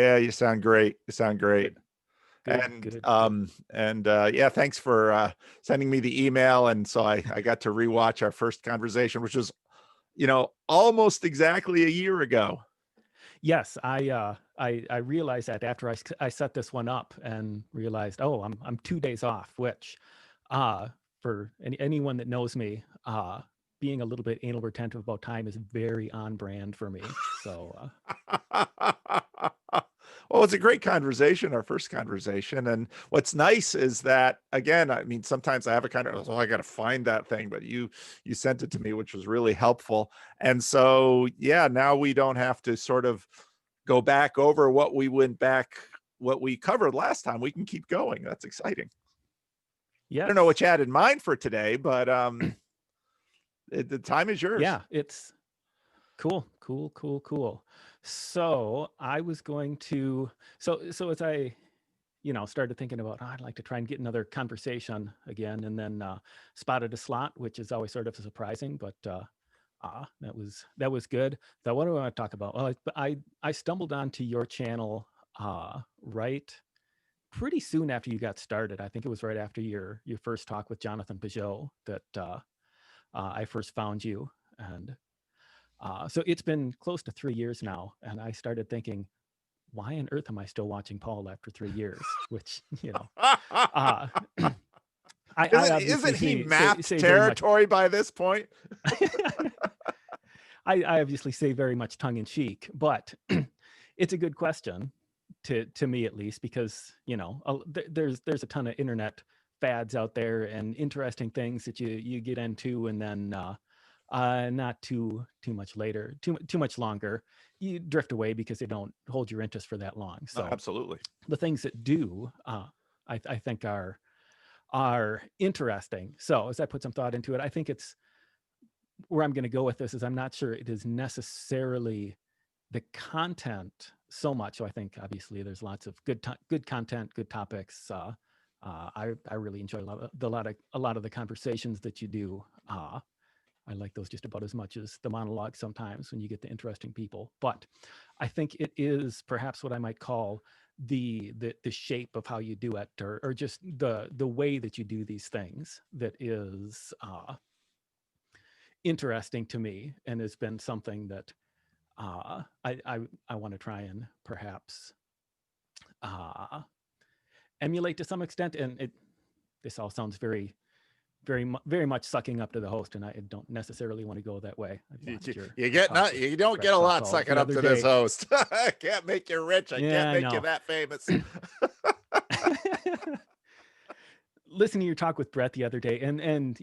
Yeah, you sound great. You sound great. Good, good, And good, good. yeah, thanks for sending me the email. And so I got to rewatch our first conversation, which was, almost exactly a year ago. Yes, I realized that after I set this one up and realized, oh, I'm 2 days off, which uh for anyone that knows me, being a little bit anal retentive about time is very on brand for me. So Well, it's a great conversation, our first conversation. And what's nice is that, again, I mean, sometimes I have a kind of, oh, I got to find that thing, but you sent it to me, which was really helpful. And so, yeah, now we don't have to sort of go back over what we covered last time. We can keep going. That's exciting. I don't know yes, what you had in mind for today, but the time is yours. yeah, it's cool, cool, cool, cool. So I was going to so as I started thinking about, oh, I'd like to try and get another conversation again, and then spotted a slot, which is always sort of surprising, but that was good. So what do I want to talk about? Well, I stumbled onto your channel right pretty soon after you got started. I think it was right after your first talk with Jonathan Peugeot that I first found you, and so it's been close to 3 years now, and I started thinking, why on earth am I still watching Paul after 3 years? Which, uh, I obviously Isn't he mapped say very much. territory by this point? I obviously say very much tongue in cheek, but it's a good question to me at least, because there's a ton of internet fads out there and interesting things that you get into, and then not too much later, too much longer, you drift away because they don't hold your interest for that long. No, So absolutely. the things that do, I think are interesting. So as I put some thought into it, I think it's where I'm going to go with this is I'm not sure it is necessarily the content so much. So I think obviously there's lots of good content, good topics. I really enjoy a lot of the conversations that you do. I like those just about as much as the monologue sometimes when you get to interesting people. But I think it is perhaps what I might call the shape of how you do it, or just the way that you do these things that is interesting to me, and has been something that I want to try and perhaps uh, emulate to some extent. And this all sounds very much sucking up to the host, and I don't necessarily want to go that way. I watched your talk with You don't Brett get a lot Sutcall sucking the up other to this day. host. I can't make you rich. I Yeah, can't I make you know. that famous. Listening to your talk with Brett the other day, and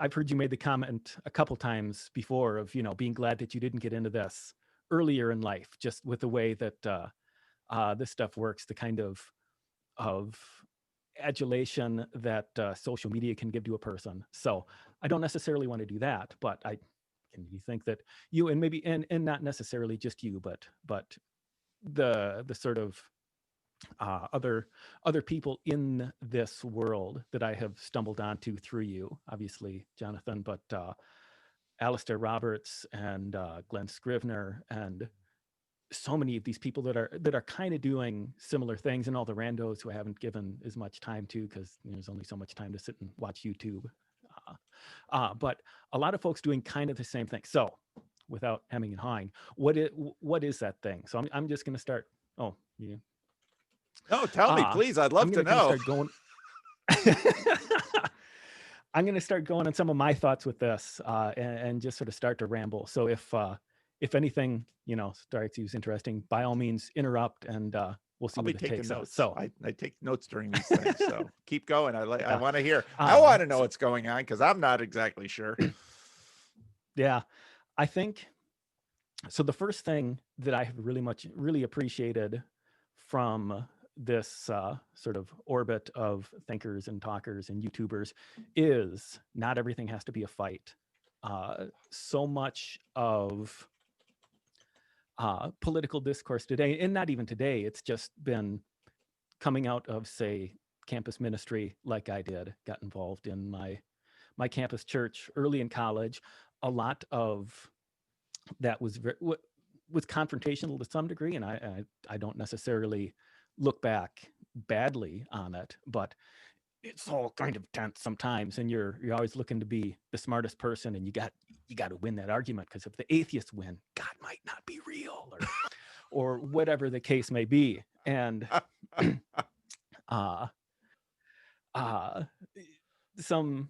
I've heard you made the comment a couple times before of being glad that you didn't get into this earlier in life, just with the way that this stuff works, the kind of adulation that social media can give to a person. So I don't necessarily want to do that, but you think that you, and maybe and not necessarily just you, but the sort of other people in this world that I have stumbled onto through you, obviously Jonathan, but Alister Roberts and Glen Scrivener, and so many of these people that are kind of doing similar things, and all the randos who I haven't given as much time to, because there's only so much time to sit and watch YouTube. But a lot of folks doing kind of the same thing. So without hemming and hawing, what is that thing? So I'm just going to start. Oh, yeah. No, tell me, please. I'd love I'm to going to kind of know. start going. I'm going to start going on some of my thoughts with this, and just sort of start to ramble. So if anything, strikes you as interesting, by all means, interrupt, and we'll see I'll where be this taking takes us. notes. So I take notes during these things. So keep going. I yeah, want to hear. I want to know so, what's going on because I'm not exactly sure. yeah, I think so. The first thing that I have really appreciated from this sort of orbit of thinkers and talkers and YouTubers is not everything has to be a fight. So much of political discourse today, and not even today, it's just been coming out of, say, campus ministry, like I did, got involved in my campus church early in college. A lot of that was was confrontational to some degree, and I don't necessarily look back badly on it, but it's all kind of tense sometimes, and you're always looking to be the smartest person, and you got to win that argument, because if the atheists win, God might not be real, or whatever the case may be. And uh uh some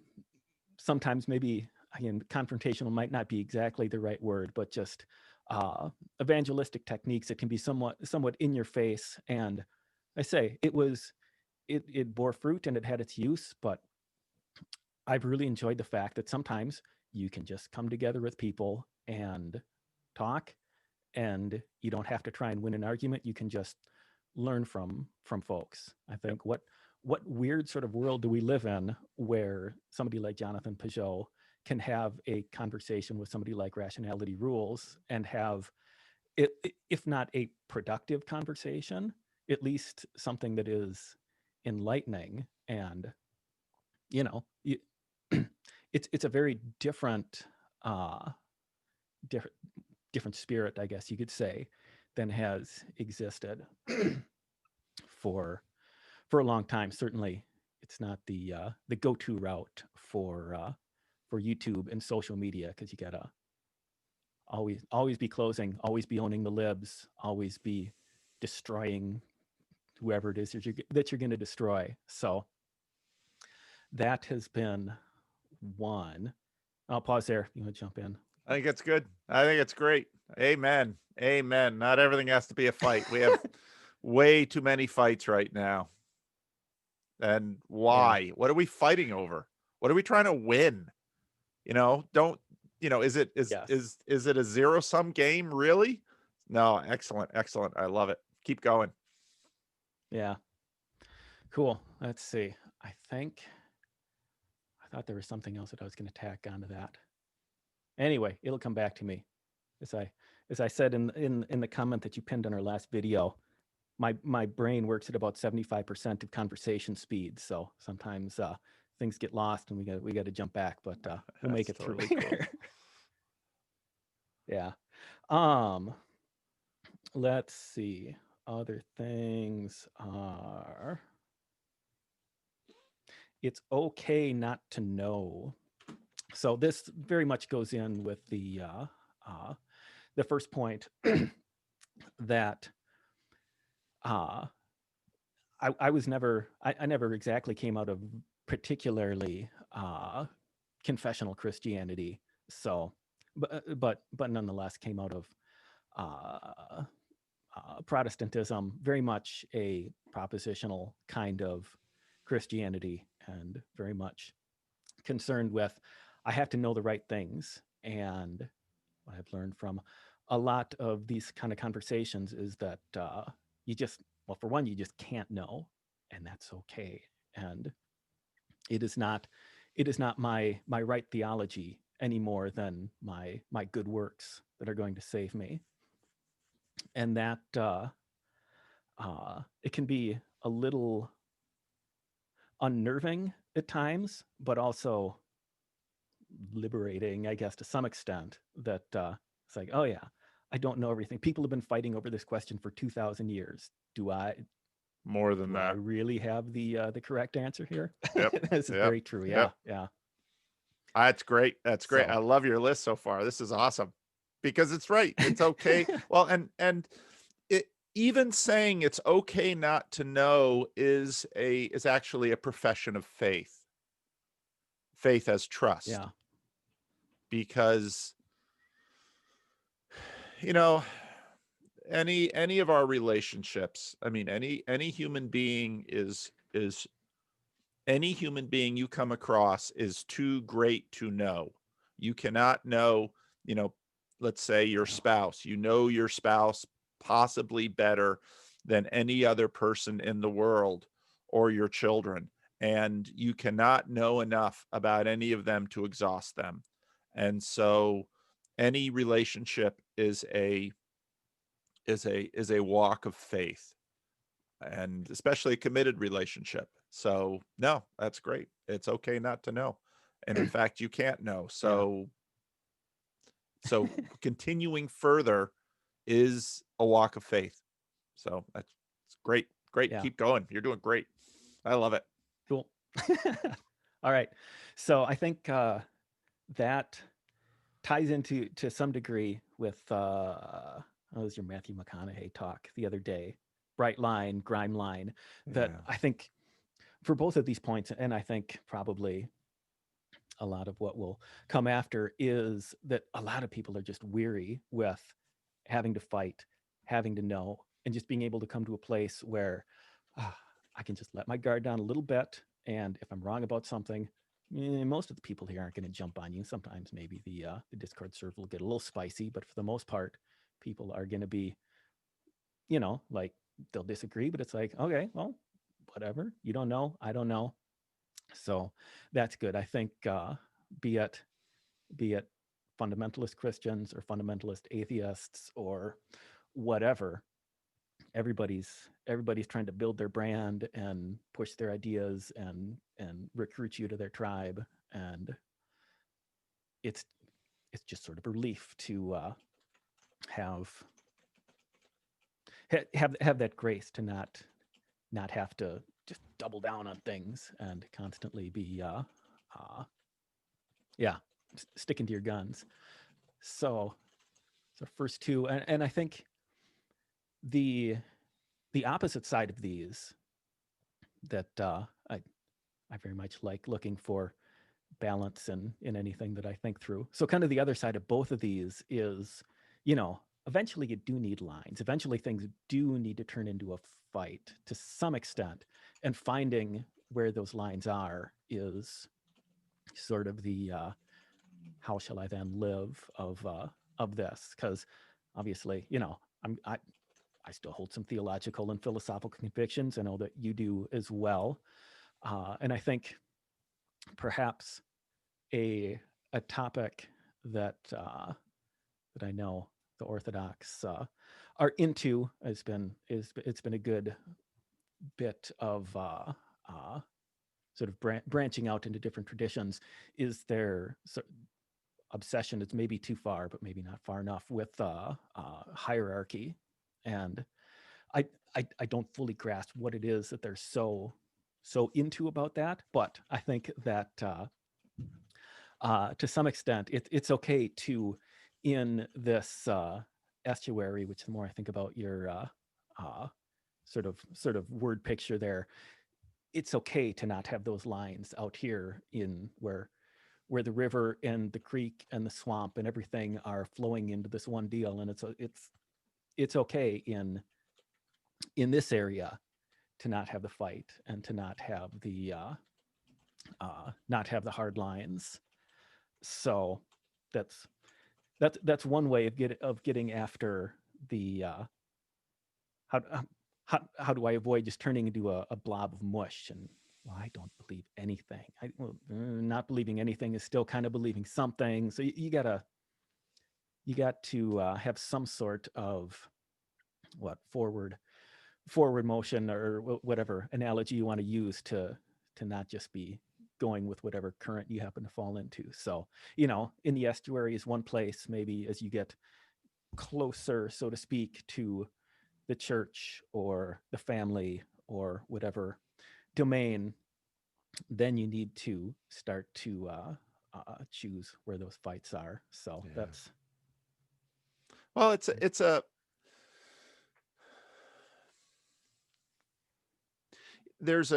sometimes maybe, again, confrontational might not be exactly the right word, but just evangelistic techniques that can be somewhat in your face. And I say it bore fruit and it had its use, but I've really enjoyed the fact that sometimes you can just come together with people and talk, and you don't have to try and win an argument. You can just learn from folks. I think what weird sort of world do we live in where somebody like Jonathan Peugeot can have a conversation with somebody like Rationality Rules and have it, if not a productive conversation, at least something that is enlightening. And you know, it's a very different uh, different different spirit, I guess you could say, than has existed for a long time. Certainly, it's not the go-to route for YouTube and social media, because you gotta always be closing, always be owning the libs, always be destroying whoever it is that you're going to destroy. So that has been one. I'll pause there. You want to jump in? I think it's good. I think it's great. Amen. Amen. Not everything has to be a fight. We have way too many fights right now. And why? Yeah. What are we fighting over? What are we trying to win? Don't, is it Yes. is it a zero-sum game, really? No, excellent. Excellent. I love it. Keep going. Yeah. Cool. Let's see. I thought there was something else that I was going to tack onto that. Anyway, it'll come back to me. As I said in the comment that you pinned on our last video, my brain works at about 75% of conversation speed. So sometimes things get lost and we got to jump back, but we'll make it totally through. cool. Yeah. Let's see. Other things are, it's okay not to know. So this very much goes in with the first point that I was never, I never exactly came out of particularly confessional Christianity. So, but nonetheless came out of Protestantism, very much a propositional kind of Christianity, and very much concerned with, I have to know the right things. And what I've learned from a lot of these kind of conversations is that you just, well, for one, you just can't know, and that's okay. And it is not my right theology any more than my good works that are going to save me. And that it can be a little unnerving at times, but also liberating, I guess, to some extent, that it's like, oh yeah, I don't know everything. People have been fighting over this question for 2,000 years. Do I More than do I that. really have the correct answer here? Yep. This is Yep. very true. Yeah. Yep. Yeah. That's great. That's great. I So love your list so far. This is awesome because it's right. It's okay. Well, and it, even saying it's okay not to know is actually a profession of faith. Faith as trust. yeah. Because you know, any of our relationships, I mean, any human being is any human being you come across is too great to know. You cannot know, let's say your spouse. You know your spouse possibly better than any other person in the world, or your children. And you cannot know enough about any of them to exhaust them. And so any relationship is a walk of faith, and especially a committed relationship. So no, that's great. It's okay not to know. And in fact, you can't know. Yeah. So continuing further, is a walk of faith. So that's great. Great. Yeah. Keep going. You're doing great. I love it. Cool. All right. So I think that ties into to some degree with what was your Matthew McConaughey talk the other day? Bright line, grime line. That Yeah. I think for both of these points, and I think probably a lot of what will come after is that a lot of people are just weary with having to fight, having to know, and just being able to come to a place where I can just let my guard down a little bit. And if I'm wrong about something, most of the people here aren't going to jump on you. Sometimes maybe the Discord server will get a little spicy, but for the most part, people are going to be, like they'll disagree, but it's like, okay, well, whatever. You don't know. I don't know. So that's good. I think be it fundamentalist Christians or fundamentalist atheists or whatever, everybody's trying to build their brand and push their ideas and recruit you to their tribe, and it's just sort of a relief to have that grace to not have to just double down on things and constantly be sticking to your guns. So first two, and I think the opposite side of these that I very much like looking for balance in anything that I think through. So kind of the other side of both of these is, eventually you do need lines. Eventually things do need to turn into a fight to some extent, and finding where those lines are is sort of the how shall I then live of this? Because obviously, I still hold some theological and philosophical convictions. I know that you do as well, and I think perhaps a topic that I know the Orthodox are into it's been a good bit of sort of branching out into different traditions. Is their obsession? It's maybe too far, but maybe not far enough with hierarchy, and I don't fully grasp what it is that they're so into about that. But I think that to some extent, it's okay to, in this estuary, which the more I think about your sort of word picture there, it's okay to not have those lines out here in where the river and the creek and the swamp and everything are flowing into this one deal, and it's okay in this area to not have the fight and to not have the hard lines. So that's one way of getting after the how do I avoid just turning into a blob of mush and, well, I don't believe anything. Not believing anything is still kind of believing something. So you got to have some sort of forward motion or whatever analogy you want to use to not just be going with whatever current you happen to fall into. So, in the estuary is one place, maybe as you get closer, so to speak, to the church or the family or whatever domain, then you need to start to choose where those fights are. So that's well, there's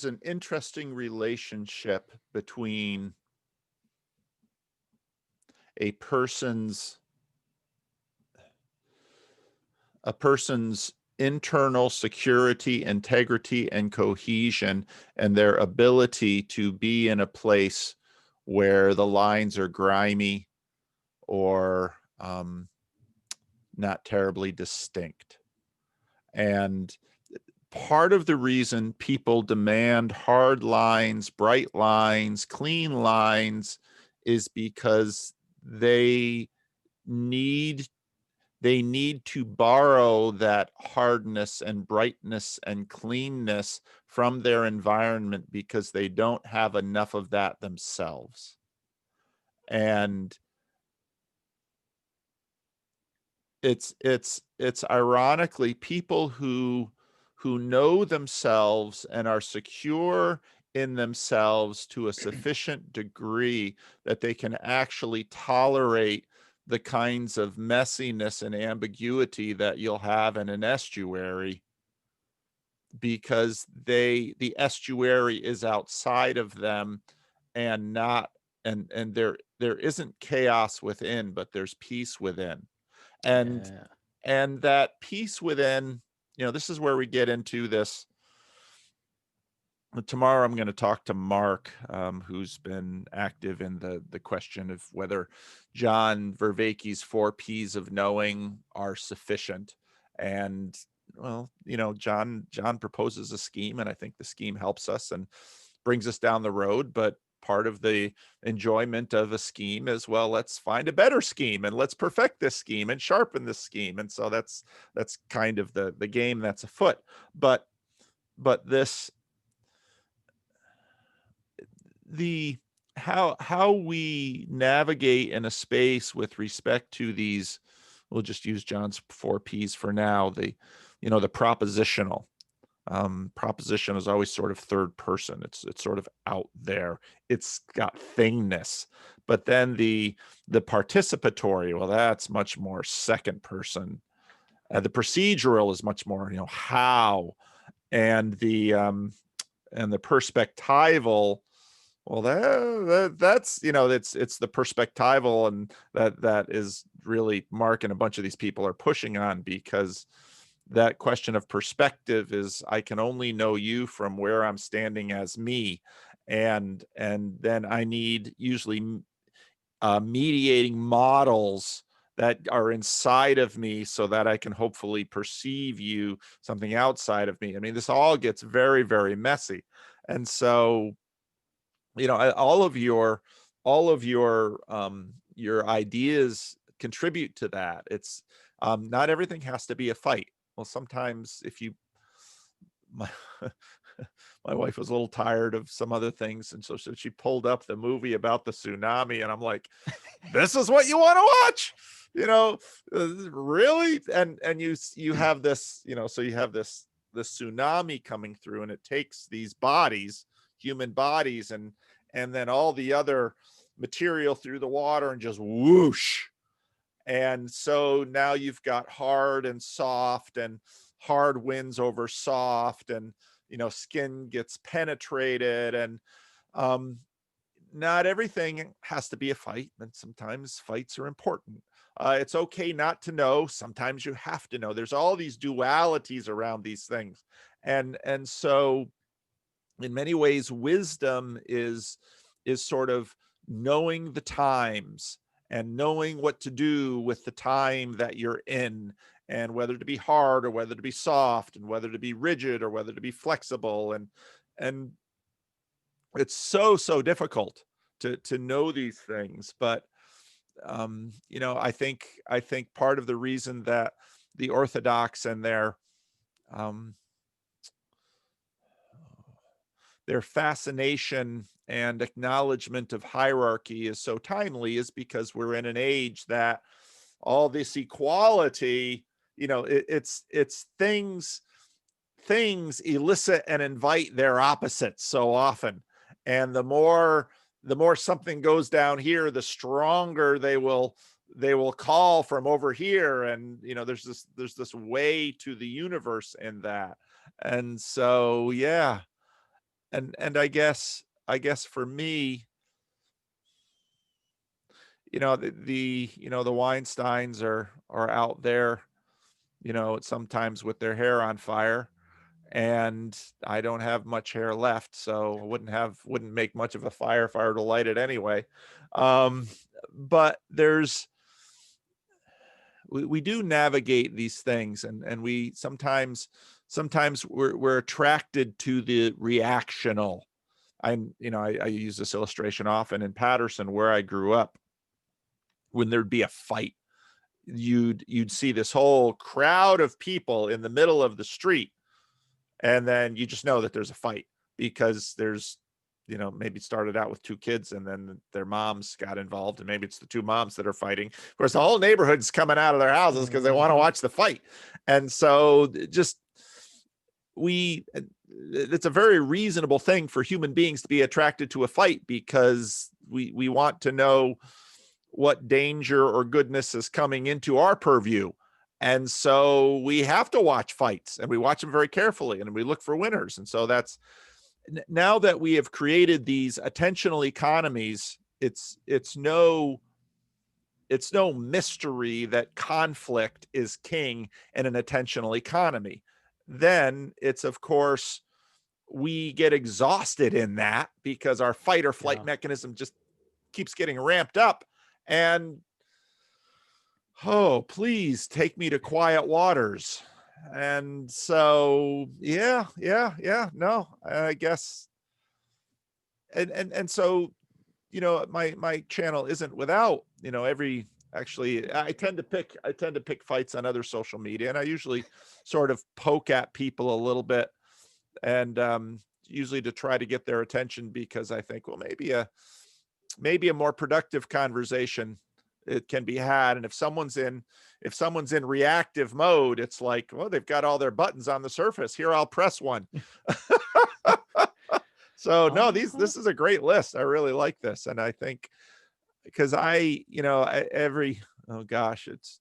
an interesting relationship between a person's internal security, integrity, and cohesion, and their ability to be in a place where the lines are grimy or not terribly distinct. And part of the reason people demand hard lines, bright lines, clean lines is because they need to borrow that hardness and brightness and cleanness from their environment because they don't have enough of that themselves. And it's ironically people who know themselves and are secure in themselves to a sufficient degree that they can actually tolerate the kinds of messiness and ambiguity that you'll have in an estuary, because the estuary is outside of them, and not and there isn't chaos within, but there's peace within. And Yeah. that peace within, this is where we get into this. Tomorrow I'm going to talk to Mark, who's been active in the question of whether John Vervaeke's 4 Ps of knowing are sufficient. And well, John proposes a scheme, and I think the scheme helps us and brings us down the road. But part of the enjoyment of a scheme is, well, let's find a better scheme and let's perfect this scheme and sharpen this scheme. And so that's kind of the game that's afoot. But this the how we navigate in a space with respect to these, we'll just use John's 4 Ps for now, the propositional. Proposition is always sort of third person. It's sort of out there. It's got thingness. But then the participatory, well, that's much more second person. The procedural is much more, how. And the perspectival, well, that's it's the perspectival, and that is really Mark and a bunch of these people are pushing on, because that question of perspective is, I can only know you from where I'm standing as me, and then I need usually mediating models that are inside of me so that I can hopefully perceive you, something outside of me. I mean, this all gets very, very messy. And so, all of your your ideas contribute to that. It's not everything has to be a fight. Well, sometimes if you my, my wife was a little tired of some other things, and so she pulled up the movie about the tsunami, and I'm like, this is what you want to watch, really? And you have this, so you have this tsunami coming through, and it takes these bodies, human bodies, and then all the other material through the water, and just whoosh. And so now you've got hard and soft, and hard wins over soft, and skin gets penetrated. And um not everything has to be a fight, and sometimes fights are important. It's okay not to know. Sometimes you have to know. There's all these dualities around these things. And so in many ways, wisdom is sort of knowing the times, and knowing what to do with the time that you're in, and whether to be hard or whether to be soft, and whether to be rigid or whether to be flexible. And it's so difficult to know these things. But I think part of the reason that the Orthodox and um their fascination and acknowledgement of hierarchy is so timely is because we're in an age that all this equality, it's things elicit and invite their opposites so often. And the more something goes down here, the stronger they will call from over here. And there's this way to the universe in that. And so, yeah. And I guess for me, the Weinsteins are out there, sometimes with their hair on fire. And I don't have much hair left, so I wouldn't make much of a fire if I were to light it anyway. Um, but we do navigate these things, and we sometimes we're attracted to the reactional. I use this illustration often in Patterson, where I grew up. When there'd be a fight, you'd see this whole crowd of people in the middle of the street, and then you just know that there's a fight, because there's maybe started out with two kids and then their moms got involved, and maybe it's the two moms that are fighting. Of course, the whole neighborhood's coming out of their houses because they want to watch the fight. And so just it's a very reasonable thing for human beings to be attracted to a fight, because we want to know what danger or goodness is coming into our purview. And so we have to watch fights, and we watch them very carefully, and we look for winners. And so that's, now that we have created these attentional economies, it's no mystery that conflict is king in an attentional economy. Then it's, of course, we get exhausted in that because our fight or flight mechanism just keeps getting ramped up. And, oh, please take me to quiet waters. And so, no, I guess. And so, my channel isn't without, actually, I tend to pick fights on other social media, and I usually sort of poke at people a little bit, and usually to try to get their attention, because I think, well, maybe a more productive conversation, it can be had. And if someone's in reactive mode, it's like, well, they've got all their buttons on the surface. Here, I'll press one. So no, this is a great list. I really like this. And I think, because it's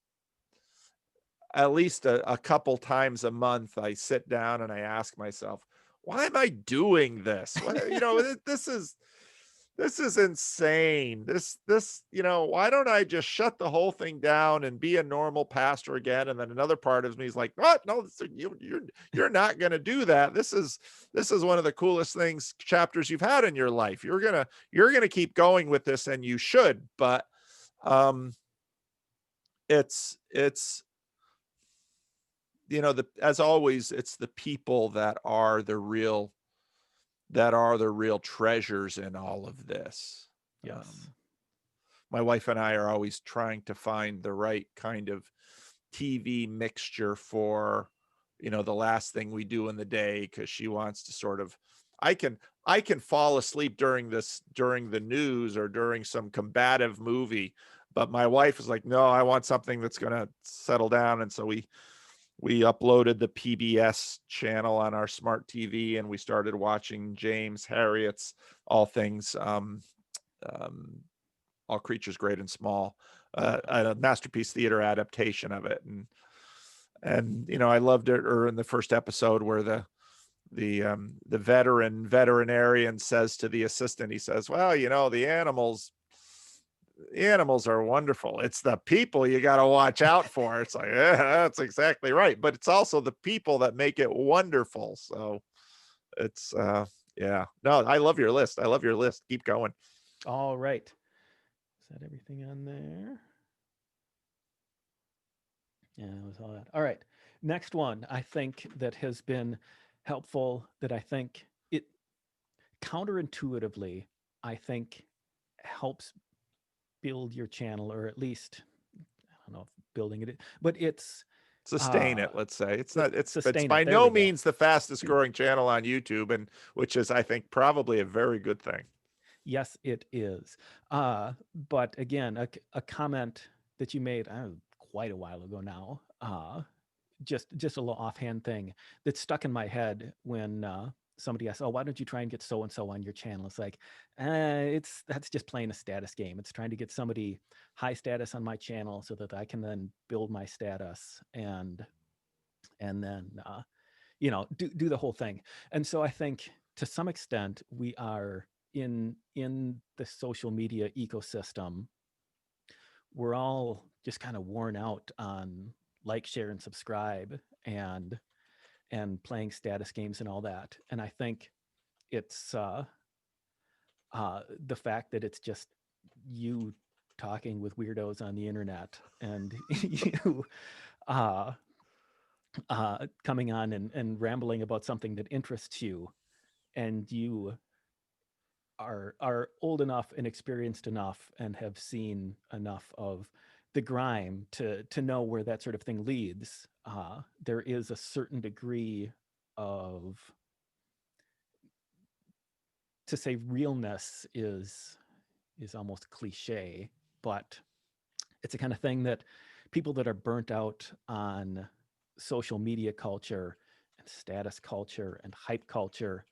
at least a couple times a month, I sit down and I ask myself, why am I doing this? This is insane. Why don't I just shut the whole thing down and be a normal pastor again? And then another part of me is like, what? No, you're not going to do that. This is one of the coolest chapters you've had in your life. You're going to keep going with this, and you should. But it's as always, it's the people that are the real treasures in all of this. Yes. My wife and I are always trying to find the right kind of TV mixture for, the last thing we do in the day, because she wants to sort of, I can fall asleep during the news or during some combative movie, but my wife is like, no, I want something that's going to settle down. And so we uploaded the PBS channel on our smart TV, and we started watching James Harriet's All Things, All Creatures Great and Small, a Masterpiece Theater adaptation of it. And I loved it, or in the first episode where the veterinarian says to the assistant, he says, well, the animals are wonderful. It's the people you got to watch out for. It's like, yeah, that's exactly right. But it's also the people that make it wonderful. So it's, no, I love your list. Keep going. All right. Is that everything on there? Yeah, that was all that. All right. Next one, I think that has been helpful, that I think it counterintuitively, I think helps build your channel, or at least, I don't know if building it, but it's sustain it. Let's say it's by There no we go. means the fastest growing channel on YouTube, and which is, I think, probably a very good thing. Yes, it is. But again, a comment that you made quite a while ago now, just a little offhand thing that stuck in my head when somebody asked, oh, why don't you try and get so and so on your channel? It's like, that's just playing a status game. It's trying to get somebody high status on my channel so that I can then build my status and then do the whole thing. And so I think to some extent we are in the social media ecosystem, we're all just kind of worn out on like, share, and subscribe, and playing status games and all that. And I think it's the fact that it's just you talking with weirdos on the internet, and you coming on and rambling about something that interests you, and you are old enough and experienced enough and have seen enough of the grime to know where that sort of thing leads. There is a certain degree of to say realness is almost cliche, but it's the kind of thing that people that are burnt out on social media culture and status culture and hype culture,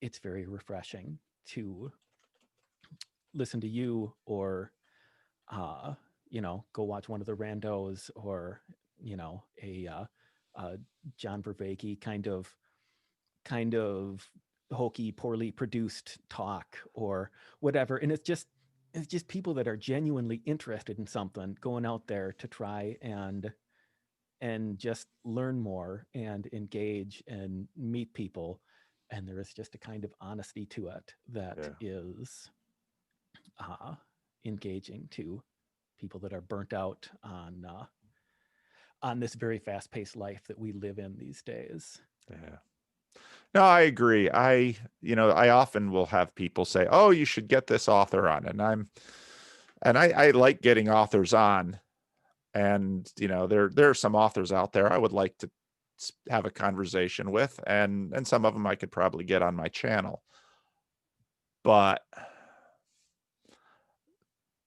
it's very refreshing to listen to you, or go watch one of the Randos, or a John Vervaeke kind of hokey, poorly produced talk or whatever. And it's just people that are genuinely interested in something going out there to try and just learn more and engage and meet people. And there is just a kind of honesty to it that is engaging to people that are burnt out on this very fast-paced life that we live in these days. Yeah. No, I agree. I often will have people say, "Oh, you should get this author on," and I like getting authors on, and there are some authors out there I would like to have a conversation with, and some of them I could probably get on my channel, but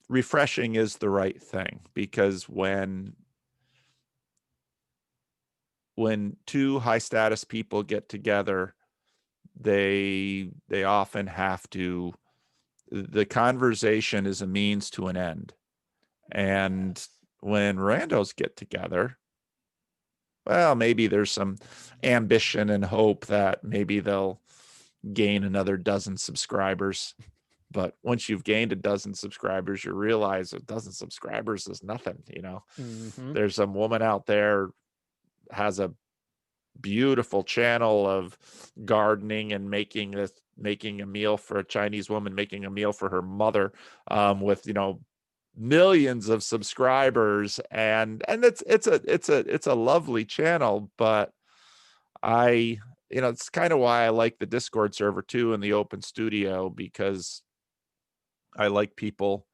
refreshing is the right thing, because when two high status people get together, they often have to, the conversation is a means to an end. And when randos get together, well, maybe there's some ambition and hope that maybe they'll gain another dozen subscribers. But once you've gained a dozen subscribers, you realize a dozen subscribers is nothing. Mm-hmm. There's some woman out there has a beautiful channel of gardening and making a meal for a Chinese woman, making a meal for her mother, with millions of subscribers, and it's a lovely channel. But it's kind of why I like the Discord server too, and the open studio, because I like people.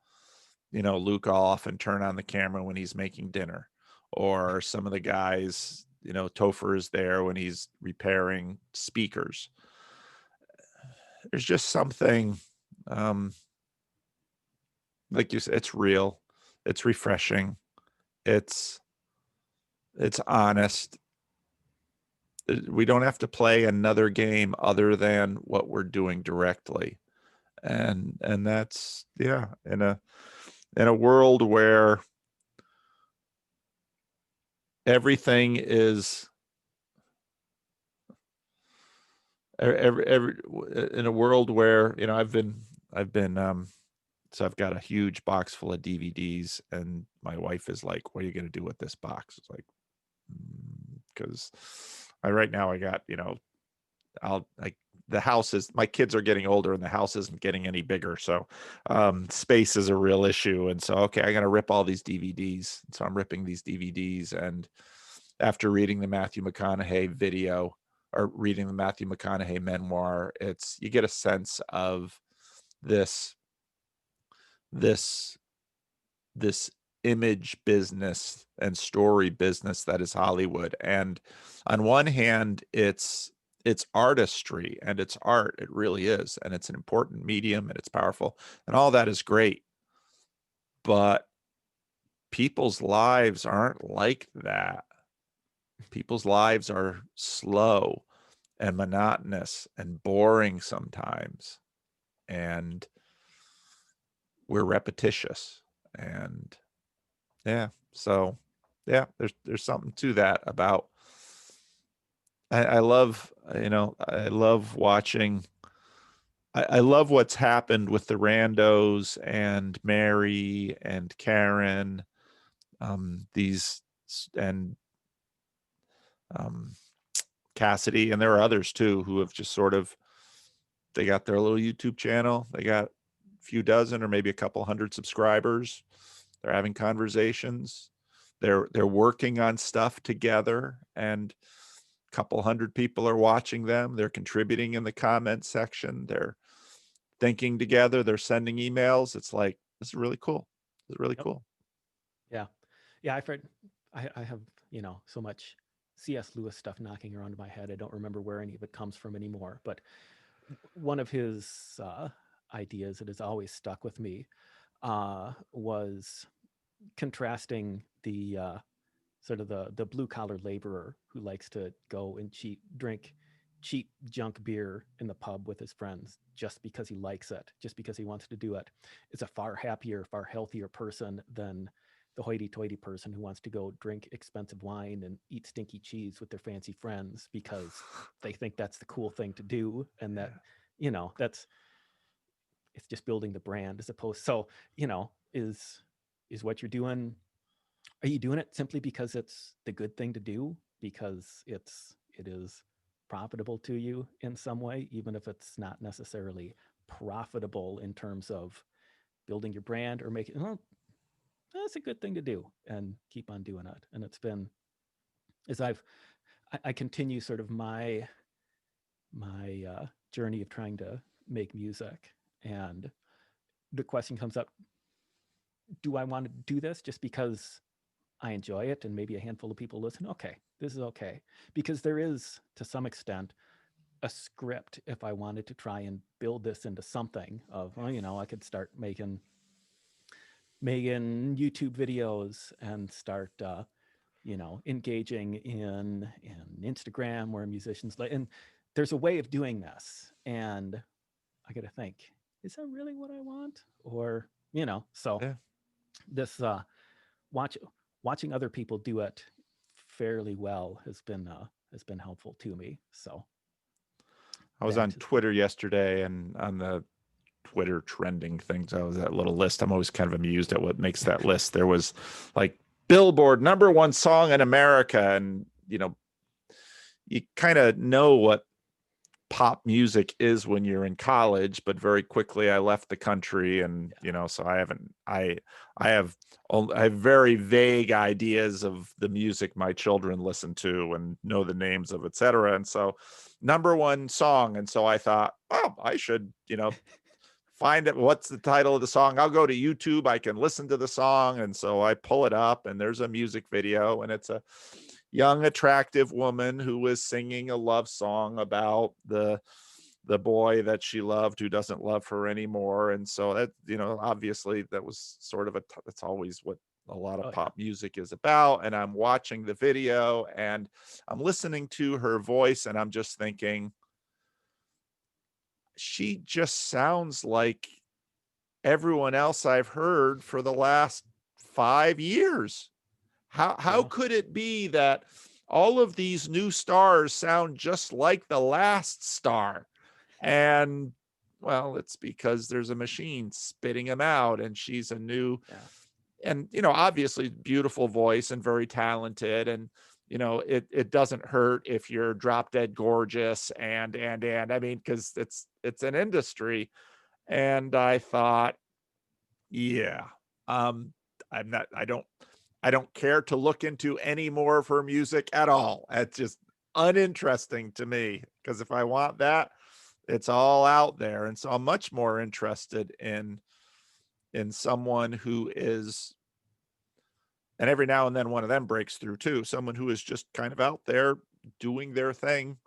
Luke will often turn on the camera when he's making dinner, or some of the guys, Topher is there when he's repairing speakers. There's just something, like you said, it's real, it's refreshing, it's honest. We don't have to play another game other than what we're doing directly. And that's, in a world where everything is every in a world where I've been so I've got a huge box full of DVDs, and my wife is like, "What are you going to do with this box?" It's like, because right now I got, the house is, my kids are getting older and the house isn't getting any bigger, so space is a real issue. And so, okay, I got to rip all these DVDs. So I'm ripping these DVDs, and after reading the Matthew McConaughey video, or reading the Matthew McConaughey memoir, you get a sense of this image business and story business that is Hollywood. And on one hand, it's artistry and it's art. It really is. And it's an important medium and it's powerful, and all that is great. But people's lives aren't like that. People's lives are slow and monotonous and boring sometimes. And we're repetitious. And so there's something to that about, I love watching, I love what's happened with the Randos and Mary and Karen, these, and Cassidy, and there are others too who have just sort of, they got their little YouTube channel, they got a few dozen or maybe a couple hundred subscribers, they're having conversations, they're working on stuff together, and a couple hundred people are watching them, they're contributing in the comment section, they're thinking together, they're sending emails. It's like, this is really cool. It's really cool. Yeah. I've heard, I have, so much C.S. Lewis stuff knocking around in my head. I don't remember where any of it comes from anymore, but one of his ideas that has always stuck with me was contrasting the sort of the blue collar laborer who likes to go and drink cheap junk beer in the pub with his friends just because he likes it, just because he wants to do it, is a far happier, far healthier person than the hoity-toity person who wants to go drink expensive wine and eat stinky cheese with their fancy friends because they think that's the cool thing to do, and that, that's, it's just building the brand as opposed. So, is what you're doing, are you doing it simply because it's the good thing to do, because it is profitable to you in some way, even if it's not necessarily profitable in terms of building your brand or making, well, that's a good thing to do, and keep on doing it. And it's been, as I continue sort of my journey of trying to make music, and the question comes up, do I want to do this just because I enjoy it and maybe a handful of people listen? Okay, this is okay. Because there is, to some extent, a script if I wanted to try and build this into something of, well, I could start making YouTube videos and start, engaging in Instagram where musicians and there's a way of doing this. And I got to think, is that really what I want? Or, so Yeah. this, watching other people do it fairly well has been helpful to me. So I was on Twitter yesterday, and on the Twitter trending things, I was that little list. I'm always kind of amused at what makes that list. There was like Billboard #1 song in America, and you kind of know what pop music is when you're in college, but very quickly I left the country, and so I have very vague ideas of the music my children listen to and know the names of, etc. And so #1 song, and so I thought, oh, I should find it. What's the title of the song? I'll go to YouTube, I can listen to the song. And so I pull it up, and there's a music video, and it's a young, attractive woman who was singing a love song about the boy that she loved who doesn't love her anymore. And so that, obviously that was sort of that's always what a lot of pop music is about. And I'm watching the video, and I'm listening to her voice, and I'm just thinking, she just sounds like everyone else I've heard for the last 5 years. How could it be that all of these new stars sound just like the last star? And well, it's because there's a machine spitting them out, and she's a new, and obviously beautiful voice and very talented, and it doesn't hurt if you're drop dead gorgeous, and I mean, because it's an industry. And I thought, yeah, I'm not, I don't care to look into any more of her music at all. It's just uninteresting to me, because if I want that, it's all out there. And so I'm much more interested in someone who is, and every now and then one of them breaks through too, someone who is just kind of out there doing their thing.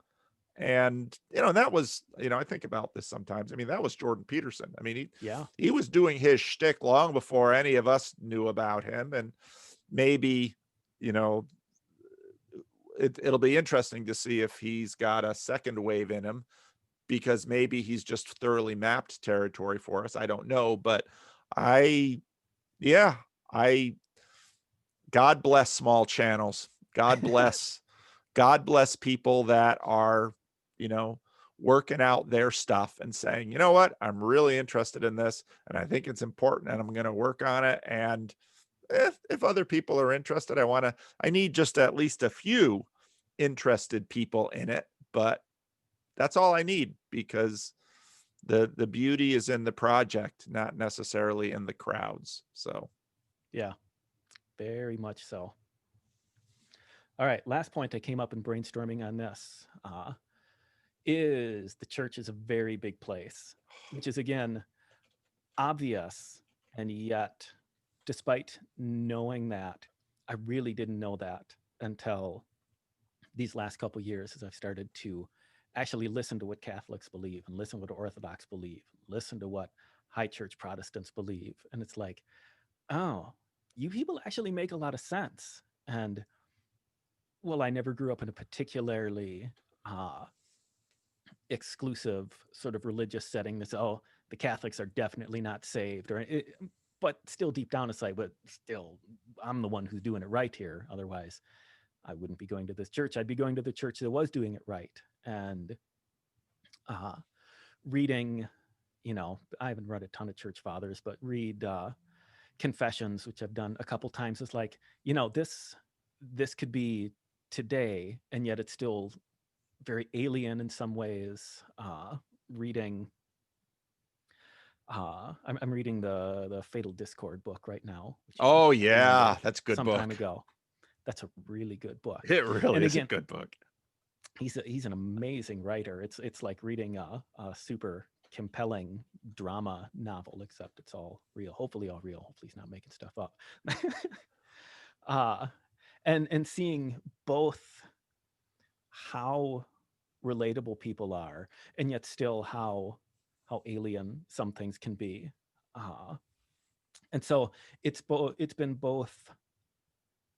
And that was, I think about this sometimes. I mean, that was Jordan Peterson. I mean, he was doing his shtick long before any of us knew about him. And maybe, it'll be interesting to see if he's got a second wave in him, because maybe he's just thoroughly mapped territory for us. I don't know, but I God bless small channels. God bless people that are, working out their stuff and saying, you know what, I'm really interested in this, and I think it's important, and I'm going to work on it. And if other people are interested, I need just at least a few interested people in it. But that's all I need, because the beauty is in the project, not necessarily in the crowds. So yeah, very much so. All right, last point I came up in brainstorming on this is the church is a very big place, which is, again, obvious. And yet, despite knowing that, I really didn't know that until these last couple of years, as I've started to actually listen to what Catholics believe and listen to what Orthodox believe, listen to what high church Protestants believe. And it's like, oh, you people actually make a lot of sense. And well, I never grew up in a particularly exclusive sort of religious setting that's, oh, the Catholics are definitely not saved, but still deep down it's like, but still, I'm the one who's doing it right here. Otherwise, I wouldn't be going to this church. I'd be going to the church that was doing it right. And reading, I haven't read a ton of church fathers, but read Confessions, which I've done a couple times. It's like, this could be today, and yet it's still very alien in some ways. Reading, I'm reading the Fatal Discord book right now. Which Oh I yeah, recommended that's a good some time book. ago. That's a really good book. It really And is a again, good book. he's an amazing writer. It's like reading a super compelling drama novel, except it's all real. Hopefully all real. Hopefully he's not making stuff up. And seeing both how relatable people are, and yet still how alien some things can be. And so it's been both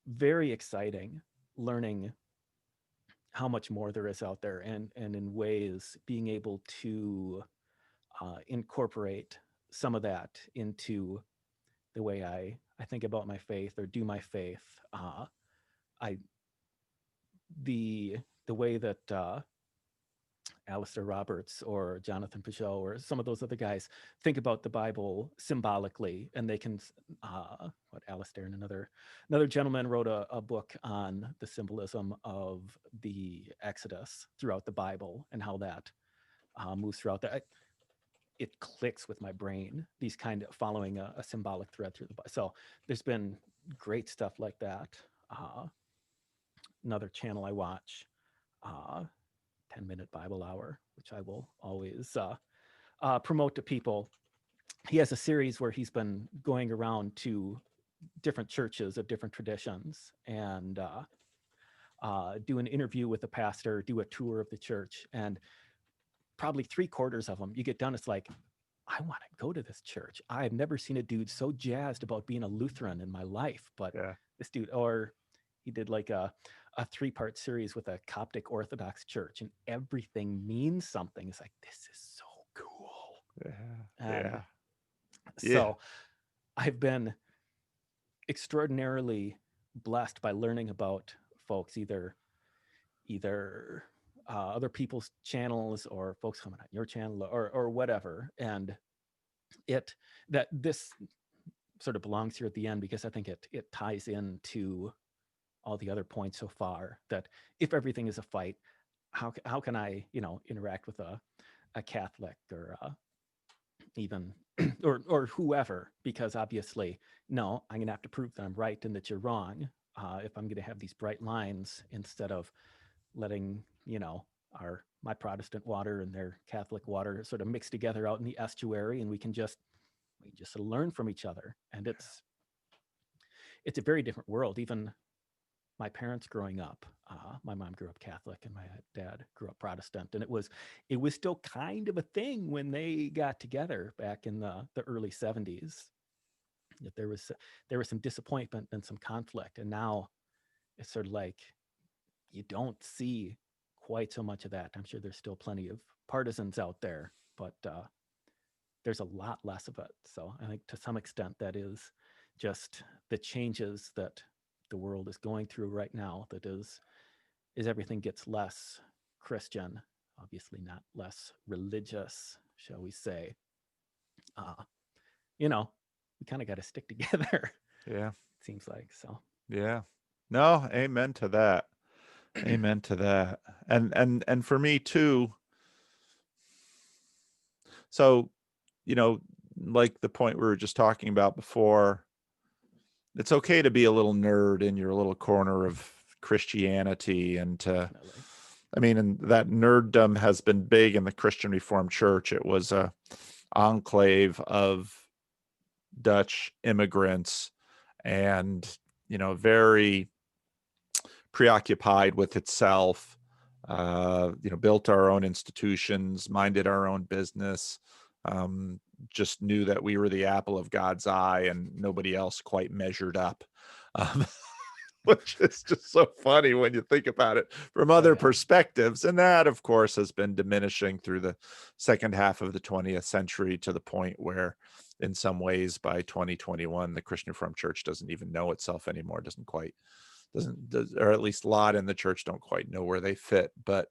very exciting learning how much more there is out there, and in ways being able to incorporate some of that into the way I think about my faith or do my faith. I the way that Alister Roberts or Jonathan Peugeot or some of those other guys think about the Bible symbolically, and they can, what Alister and another gentleman wrote a book on the symbolism of the Exodus throughout the Bible and how that moves throughout that. It clicks with my brain, these kind of following a symbolic thread through the Bible. So there's been great stuff like that. Another channel I watch, 10-minute Bible Hour, which I will always promote to people. He has a series where he's been going around to different churches of different traditions and do an interview with the pastor, do a tour of the church, and probably 3/4 of them, you get done, it's like, I want to go to this church. I've never seen a dude so jazzed about being a Lutheran in my life, but this dude, or he did like a 3-part series with a Coptic Orthodox church, and everything means something. It's like, this is so cool. And so I've been extraordinarily blessed by learning about folks, either other people's channels or folks coming on your channel or whatever. And this sort of belongs here at the end, because I think it ties into all the other points so far, that if everything is a fight, how can I, interact with a Catholic or even or whoever, because obviously, no, I'm gonna have to prove that I'm right and that you're wrong, if I'm gonna have these bright lines, instead of letting my Protestant water and their Catholic water sort of mix together out in the estuary, and we just learn from each other. And it's a very different world. Even my parents growing up, my mom grew up Catholic and my dad grew up Protestant, and it was still kind of a thing when they got together back in the early 70s. That there was some disappointment and some conflict, and now it's sort of like you don't see quite so much of that. I'm sure there's still plenty of partisans out there, but there's a lot less of it. So I think to some extent that is just the changes that the world is going through right now. That is everything gets less Christian, obviously not less religious, shall we say. We kind of got to stick together. Yeah. It seems like so. Yeah. No, amen to that. Amen to that. And for me too. So, like the point we were just talking about before, it's okay to be a little nerd in your little corner of Christianity, and and that nerddom has been big in the Christian Reformed Church. It was a enclave of Dutch immigrants, and very preoccupied with itself, built our own institutions, minded our own business, just knew that we were the apple of God's eye and nobody else quite measured up. Um, which is just so funny when you think about it from other perspectives. And that, of course, has been diminishing through the second half of the 20th century to the point where, in some ways, by 2021, the Christian Reformed Church doesn't even know itself anymore, or at least a lot in the church don't quite know where they fit. But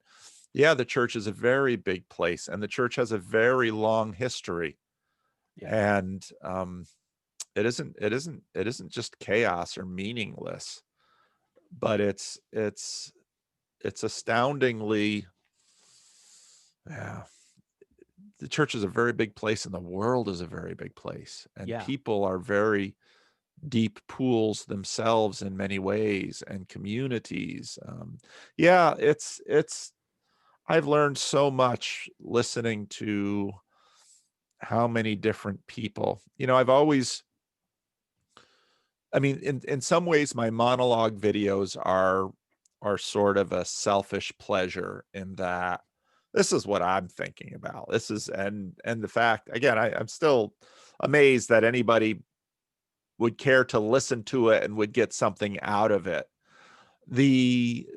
yeah, the church is a very big place, and the church has a very long history. Yeah. And it isn't just chaos or meaningless, but it's astoundingly, yeah, the church is a very big place and the world is a very big place, and Yeah. people are very deep pools themselves in many ways, and communities. Yeah, I've learned so much listening to how many different people, in some ways, my monologue videos are sort of a selfish pleasure, in that this is what I'm thinking about. This is, and the fact, again, I'm still amazed that anybody would care to listen to it and would get something out of it. The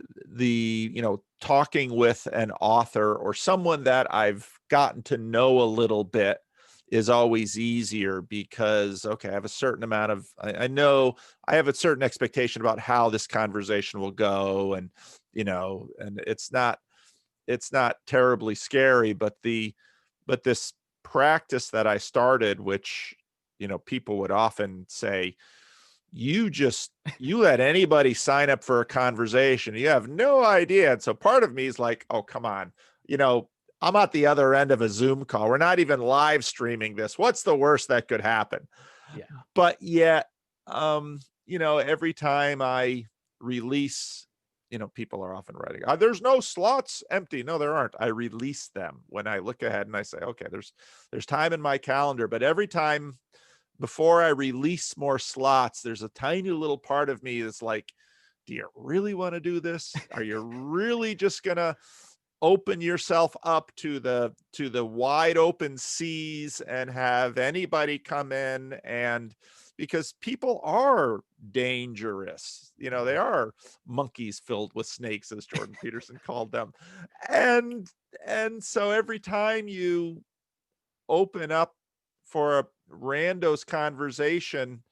talking with an author or someone that I've gotten to know a little bit is always easier, because, okay, I have a certain amount of, I know I have a certain expectation about how this conversation will go, and and it's not terribly scary. But this practice that I started, which people would often say, you let anybody sign up for a conversation, you have no idea. And so part of me is like, oh, come on, I'm at the other end of a Zoom call, we're not even live streaming this, what's the worst that could happen? Yeah. But yet, every time I release, people are often writing, there's no slots empty. No, there aren't. I release them when I look ahead and I say, okay, there's time in my calendar. But every time before I release more slots, there's a tiny little part of me that's like, do you really want to do this? Are you really just gonna open yourself up to the wide open seas and have anybody come in? And because people are dangerous, they are monkeys filled with snakes, as Jordan Peterson called them. And so every time you open up for a randos conversation,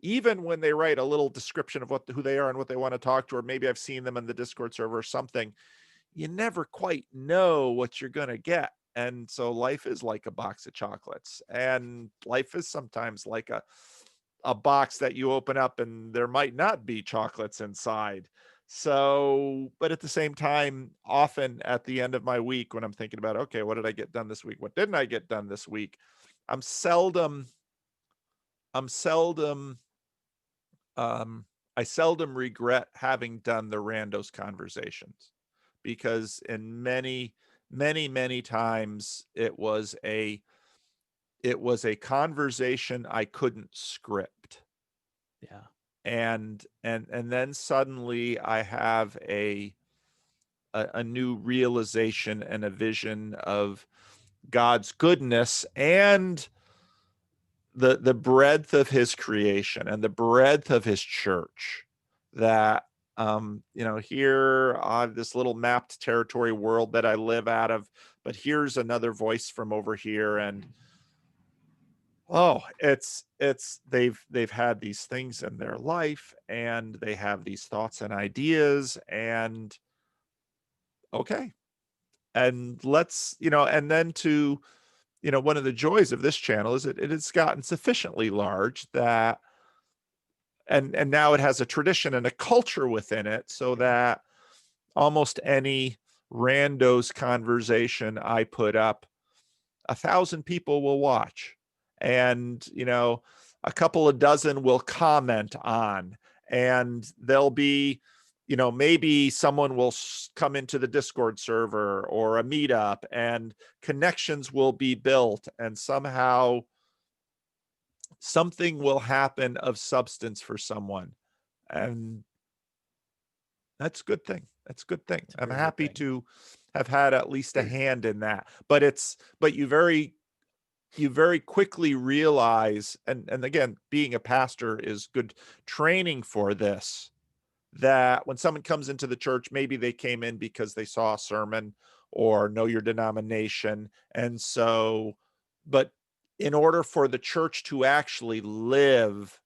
even when they write a little description of who they are and what they want to talk to, or maybe I've seen them in the Discord server or something, you never quite know what you're going to get. And so life is like a box of chocolates, and life is sometimes like a box that you open up and there might not be chocolates inside. So, but at the same time, often at the end of my week, when I'm thinking about, okay, what did I get done this week? What didn't I get done this week? I'm seldom, I'm seldom, I seldom regret having done the randos conversations, because in many, many, many times it was a conversation I couldn't script. Yeah. And then suddenly I have a new realization and a vision of God's goodness and the breadth of his creation and the breadth of his church, that here I have this little mapped territory world that I live out of, but here's another voice from over here. And oh, it's they've had these things in their life, and they have these thoughts and ideas, and okay, and let's, and then to, one of the joys of this channel is it has gotten sufficiently large that, and now it has a tradition and a culture within it, so that almost any randos conversation I put up, 1,000 people will watch, and a couple of dozen will comment on, and there'll be, maybe someone will come into the Discord server or a meetup, and connections will be built, and somehow something will happen of substance for someone. And that's a good thing. It's a good thing. It's a I'm very good happy thing. to have had at least a hand in that. But you very quickly realize, and again, being a pastor is good training for this, that when someone comes into the church, maybe they came in because they saw a sermon or know your denomination. And so, but in order for the church to actually live,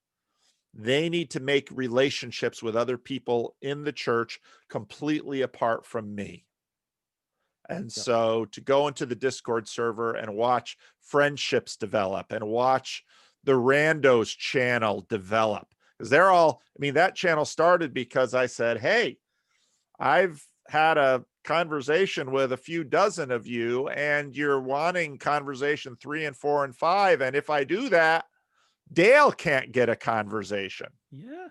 they need to make relationships with other people in the church completely apart from me. And Yep. so to go into the Discord server and watch friendships develop and watch the Randos channel develop, because they're all, I mean, that channel started because I said, hey, I've had a conversation with a few dozen of you, and you're wanting conversation 3 and 4 and 5. And if I do that, Dale can't get a conversation Yeah.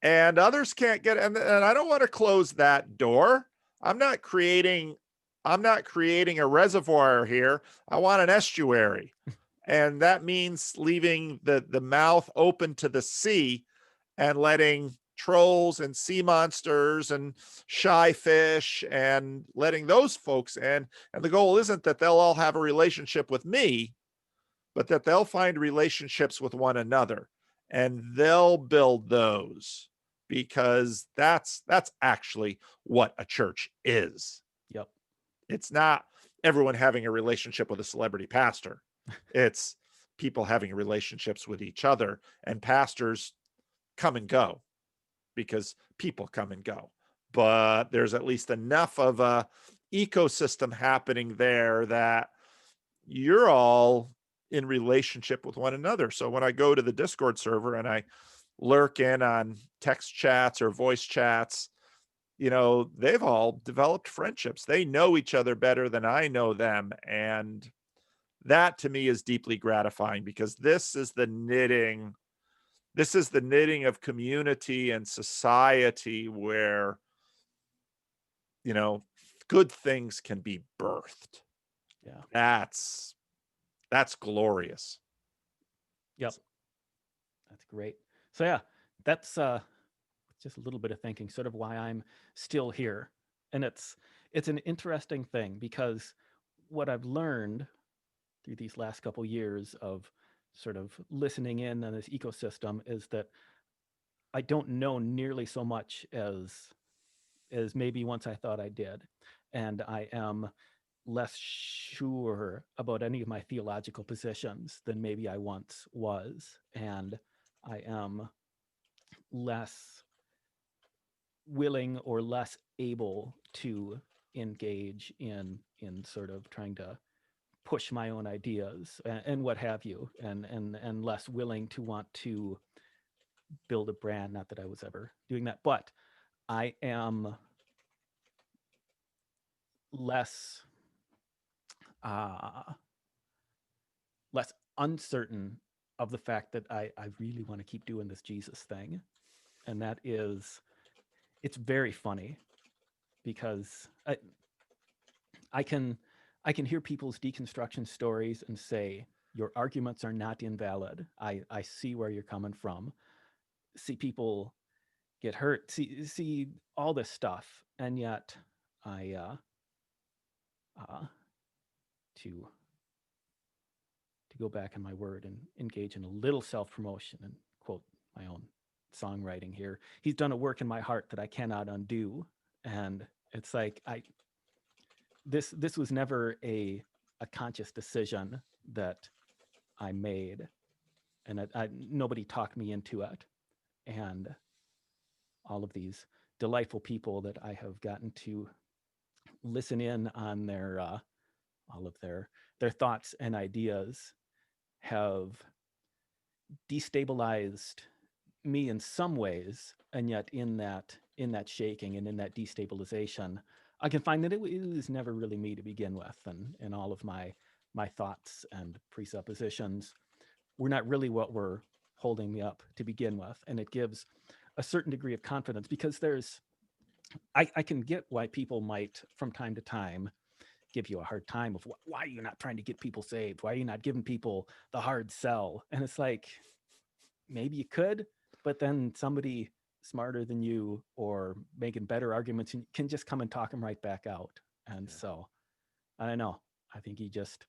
and others can't get, and I don't want to close that door. I'm not creating a reservoir here. I want an estuary. And that means leaving the mouth open to the sea and letting trolls and sea monsters and shy fish and letting those folks in. And the goal isn't that they'll all have a relationship with me, but that they'll find relationships with one another and they'll build those, because that's actually what a church is. Yep. It's not everyone having a relationship with a celebrity pastor. It's people having relationships with each other, and pastors come and go because people come and go. But there's at least enough of a ecosystem happening there that you're all in relationship with one another. So when I go to the Discord server and I lurk in on text chats or voice chats, they've all developed friendships. They know each other better than I know them. And that to me is deeply gratifying, because this is the knitting of community and society where, you know, good things can be birthed. Yeah. That's glorious. Yep. That's great. So yeah, that's just a little bit of thinking, sort of why I'm still here. And it's an interesting thing, because what I've learned through these last couple years of sort of listening in on this ecosystem is that I don't know nearly so much as maybe once I thought I did. And I am less sure about any of my theological positions than maybe I once was. And I am less willing or less able to engage in sort of trying to push my own ideas and what have you, and less willing to want to build a brand. Not that I was ever doing that, but I am less uh less uncertain of the fact that I really want to keep doing this Jesus thing. And that is, it's very funny, because I can I can hear people's deconstruction stories and say, your arguments are not invalid. I see where you're coming from. See people get hurt. See all this stuff, and yet I uh, to go back in my word and engage in a little self promotion and quote my own songwriting here. He's done a work in my heart that I cannot undo, and it's like this was never a conscious decision that I made, and nobody talked me into it. And all of these delightful people that I have gotten to listen in on their all of their thoughts and ideas have destabilized me in some ways, and yet in that shaking and in that destabilization, I can find that it was never really me to begin with, and all of my thoughts and presuppositions were not really what were holding me up to begin with. And it gives a certain degree of confidence, because I can get why people might from time to time give you a hard time of why are you not trying to get people saved? Why are you not giving people the hard sell? And it's like, maybe you could, but then somebody smarter than you or making better arguments, and can just come and talk them right back out. And Yeah. so I don't know. I think you just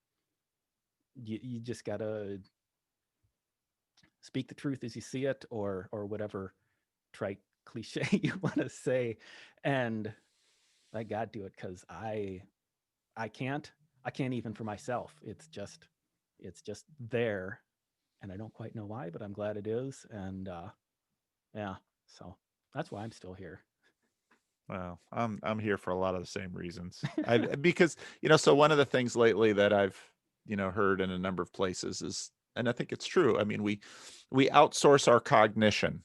gotta speak the truth as you see it, or whatever trite cliche you want to say, and let God do it, because I can't even for myself. It's just there, and I don't quite know why, but I'm glad it is. And yeah, so that's why I'm still here. Well, I'm here for a lot of the same reasons. Because, so one of the things lately that I've, heard in a number of places is, and I think it's true. I mean, we outsource our cognition.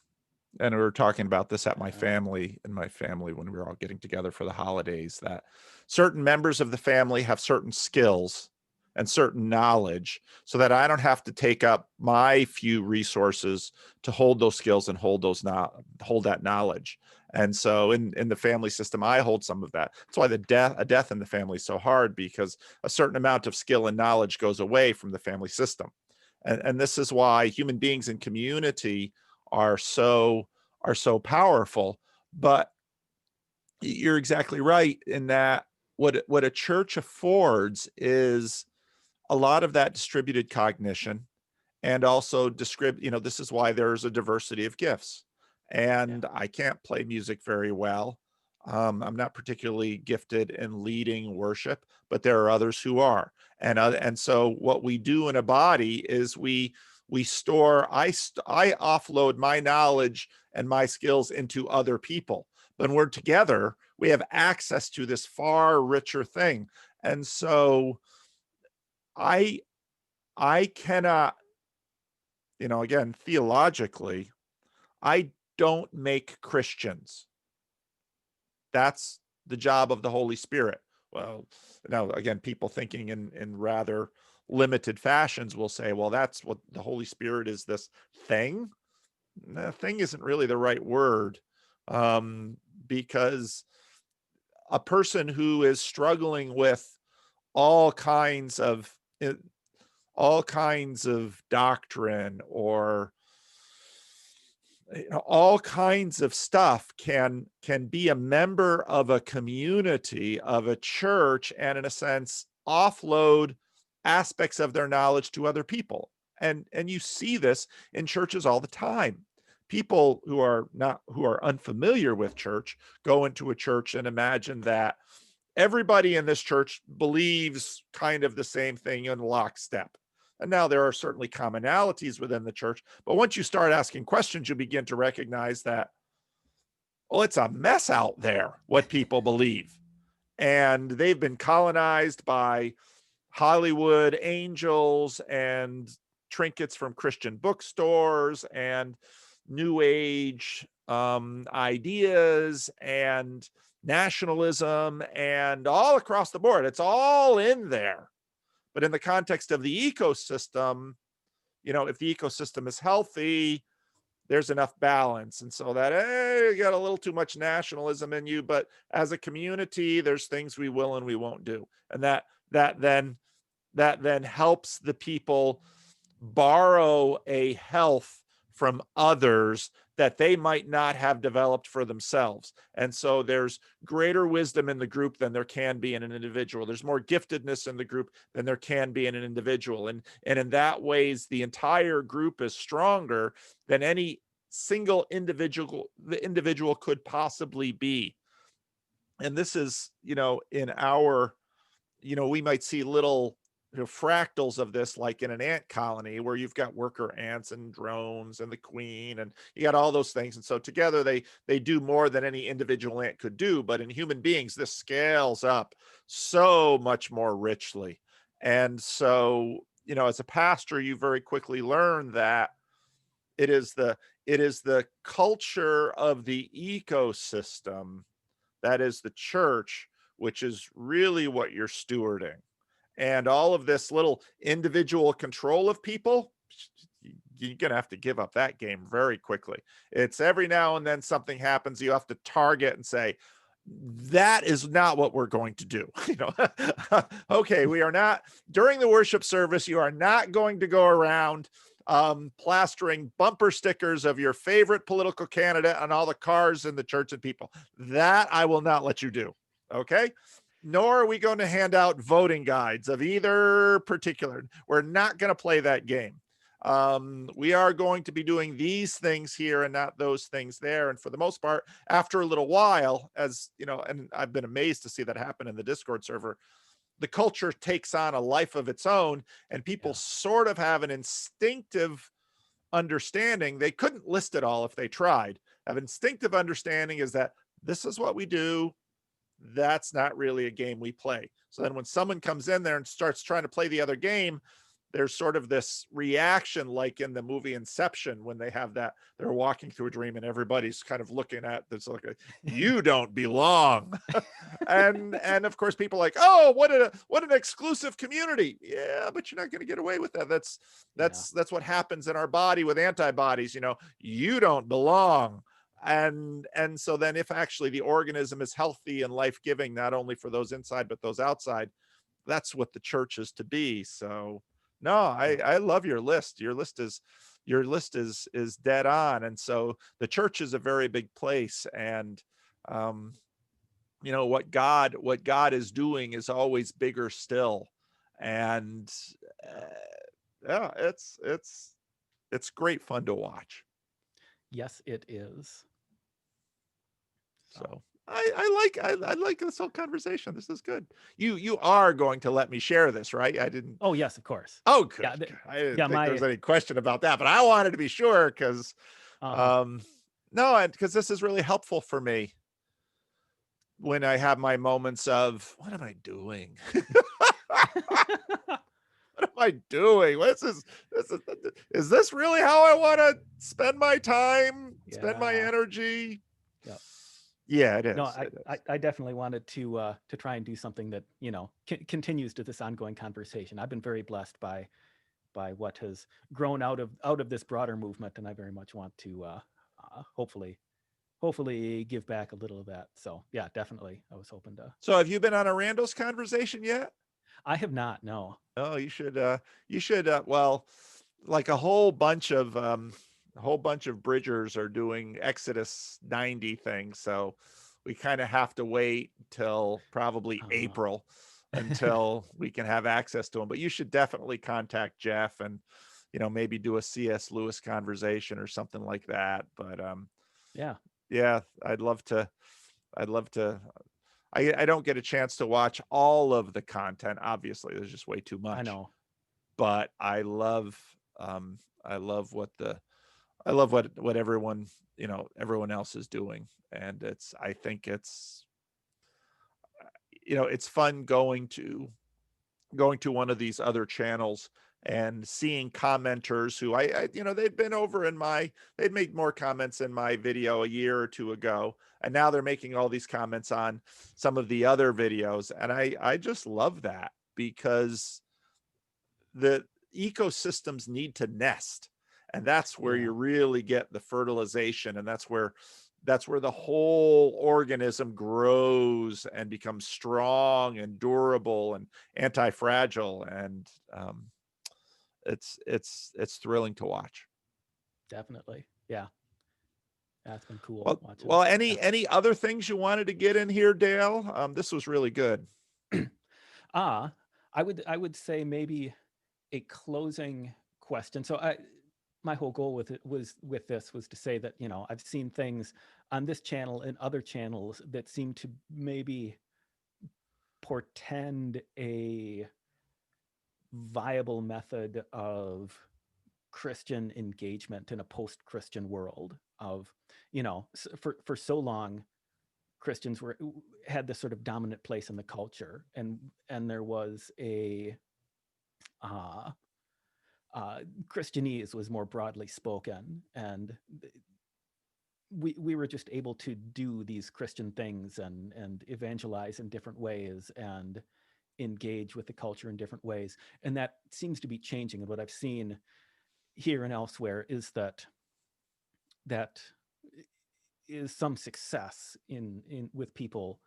And we were talking about this at my family when we were all getting together for the holidays, that certain members of the family have certain skills and certain knowledge, so that I don't have to take up my few resources to hold those skills and hold that knowledge. And so in the family system, I hold some of that. That's why a death in the family is so hard, because a certain amount of skill and knowledge goes away from the family system. And this is why human beings in community are so powerful. But you're exactly right in that what a church affords is a lot of that distributed cognition, and also this is why there's a diversity of gifts. Yeah. And I can't play music very well. I'm not particularly gifted in leading worship, but there are others who are. And so what we do in a body is we store. I offload my knowledge and my skills into other people. When we're together, we have access to this far richer thing. And so I I cannot, again, theologically, I don't make Christians. That's the job of the Holy Spirit. Well, now again, people thinking in rather limited fashions will say, well, that's what the Holy Spirit is, this thing. No, thing isn't really the right word, um, because a person who is struggling with all kinds of all kinds of doctrine, or all kinds of stuff, can be a member of a community, of a church, and in a sense offload aspects of their knowledge to other people. And you see this in churches all the time. People who are unfamiliar with church go into a church and imagine that everybody in this church believes kind of the same thing in lockstep. And now there are certainly commonalities within the church, but once you start asking questions, you begin to recognize that, well, it's a mess out there, what people believe. And they've been colonized by Hollywood angels and trinkets from Christian bookstores and new age ideas and nationalism, and all across the board. It's all in there. But in the context of the ecosystem, if the ecosystem is healthy, there's enough balance. And so that, hey, you got a little too much nationalism in you, but as a community, there's things we will and we won't do. And that then helps the people borrow a health from others that they might not have developed for themselves. And so there's greater wisdom in the group than there can be in an individual. There's more giftedness in the group than there can be in an individual. And in that ways, the entire group is stronger than any single the individual could possibly be. And this is, in our, we might see little, fractals of this, like in an ant colony where you've got worker ants and drones and the queen, and you got all those things. And so together they do more than any individual ant could do. But in human beings, this scales up so much more richly. And so, as a pastor, you very quickly learn that it is the culture of the ecosystem, that is the church, which is really what you're stewarding. And all of this little individual control of people, you're going to have to give up that game very quickly. It's every now and then something happens, you have to target and say, that is not what we're going to do. Okay, we are not, during the worship service, you are not going to go around plastering bumper stickers of your favorite political candidate on all the cars in the church and people. That I will not let you do. Okay. Nor are we going to hand out voting guides of either particular. We're not going to play that game. We are going to be doing these things here and not those things there. And for the most part, after a little while, as you know, and I've been amazed to see that happen in the Discord server, the culture takes on a life of its own, and people sort of have an instinctive understanding. They couldn't list it all if they tried. Have instinctive understanding is that this is what we do. That's not really a game we play. So then when someone comes in there and starts trying to play the other game, there's sort of this reaction, like in the movie Inception, when they have that, they're walking through a dream and everybody's kind of looking at this like, you don't belong. and of course people are like, oh, what an exclusive community. Yeah, but you're not going to get away with that. That's what happens in our body with antibodies. You know, you don't belong. And so then if actually the organism is healthy and life-giving, not only for those inside but those outside, that's what the church is to be. So no, I love your list. Your list is dead on. And so the church is a very big place. And you know, what God is doing is always bigger still. And yeah, it's great fun to watch. Yes, it is. So I like this whole conversation. This is good. You are going to let me share this, right? I didn't. Oh, yes, of course. Oh, good. Yeah, I didn't think there was any question about that, but I wanted to be sure because, no, and because this is really helpful for me when I have my moments of what am I doing? What am I doing? Is this really how I want to spend my time, spend my energy? Yep. Yeah, it is. No, I definitely wanted to try and do something that, you know, continues to this ongoing conversation. I've been very blessed by what has grown out of this broader movement, and I very much want to hopefully give back a little of that. So yeah, definitely. I was hoping to. So have you been on a Randos conversation yet? I have not. No. Oh, you should. Well, like a whole bunch of bridgers are doing Exodus 90 things, so we kind of have to wait till probably April until we can have access to them. But you should definitely contact Jeff and, you know, maybe do a C.S. Lewis conversation or something like that. But yeah, I'd love to. I don't get a chance to watch all of the content. Obviously, there's just way too much. I know. But I love what everyone, you know, everyone else is doing. And I think it's, you know, it's fun going to one of these other channels and seeing commenters who I you know, they'd been over in they'd made more comments in my video a year or two ago, and now they're making all these comments on some of the other videos. And I just love that, because the ecosystems need to nest, and that's where you really get the fertilization, and that's where the whole organism grows and becomes strong and durable and anti-fragile. And it's thrilling to watch. Definitely. Yeah. That's been cool. Well, any other things you wanted to get in here, Dale? This was really good. I would say maybe a closing question. So my whole goal with this was to say that, you know, I've seen things on this channel and other channels that seem to maybe portend a viable method of Christian engagement in a post-Christian world. Of, you know, for so long, Christians had this sort of dominant place in the culture, and there was a Christianese was more broadly spoken, and we were just able to do these Christian things and evangelize in different ways and engage with the culture in different ways. And that seems to be changing. And what I've seen here and elsewhere is that is some success in with people